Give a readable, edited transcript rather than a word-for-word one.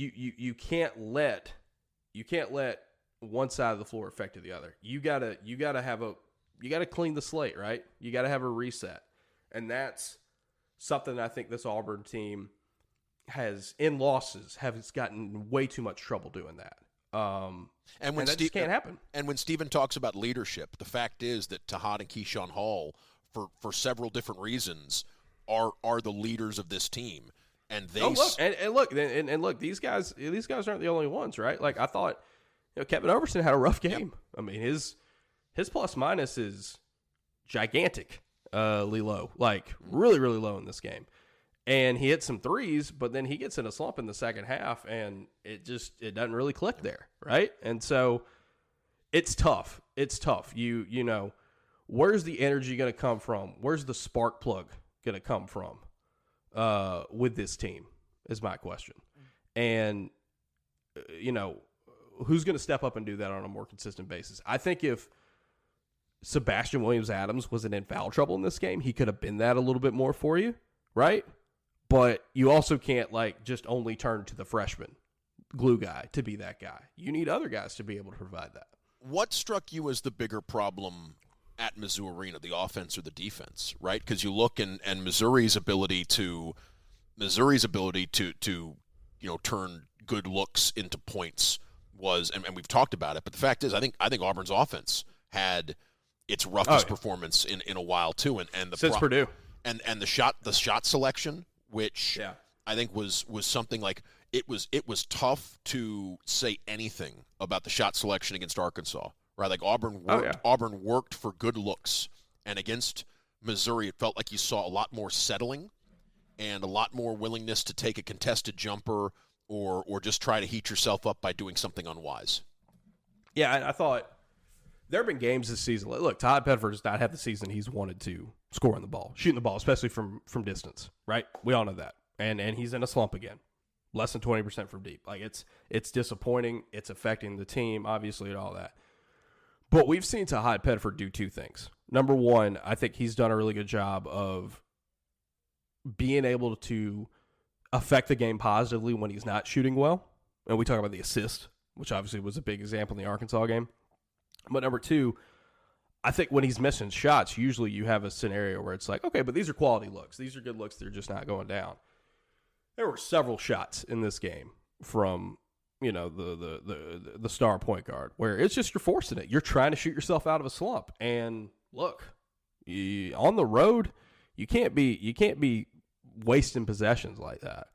you can't let one side of the floor affect the other. You gotta clean the slate, right? You gotta have a reset, and that's something I think this Auburn team has gotten way too much trouble doing that. And that just can't happen. And when Stephen talks about leadership, the fact is that Tahaad and Keyshawn Hall, for several different reasons, are the leaders of this team. And they look, these guys aren't the only ones, right? Like I thought, Kevin Overson had a rough game. Yep. I mean, his plus minus is gigantic, low, like really, really low in this game. And he hit some threes, but then he gets in a slump in the second half, and it doesn't really click there, right? And so it's tough. It's tough. You know, where's the energy going to come from? Where's the spark plug going to come from with this team is my question. And, who's going to step up and do that on a more consistent basis? I think if Sebastian Williams-Adams wasn't in foul trouble in this game, he could have been that a little bit more for you, right? But you also can't, just only turn to the freshman glue guy to be that guy. You need other guys to be able to provide that. What struck you as the bigger problem at Mizzou Arena, the offense or the defense, right? Because you look and Missouri's ability to turn good looks into points was, and we've talked about it, but the fact is, I think Auburn's offense had its roughest performance in a while too, and since Purdue, and the shot selection, which I think was something like it was tough to say anything about the shot selection against Arkansas, right? Like Auburn worked for good looks, and against Missouri, it felt like you saw a lot more settling and a lot more willingness to take a contested jumper or just try to heat yourself up by doing something unwise. Yeah, I thought there have been games this season. Look, Todd Pettiford does not have the season he's wanted to scoring the ball, shooting the ball, especially from distance, right? We all know that. And he's in a slump again. Less than 20% from deep. Like it's disappointing. It's affecting the team, obviously, and all that. But we've seen Tahaad Pettiford do two things. Number one, I think he's done a really good job of being able to affect the game positively when he's not shooting well. And we talk about the assist, which obviously was a big example in the Arkansas game. But number two, I think when he's missing shots, usually you have a scenario where it's like, okay, but these are quality looks. These are good looks. They're just not going down. There were several shots in this game from, the star point guard where it's just you're forcing it. You're trying to shoot yourself out of a slump. And look, on the road, you can't be wasting possessions like that.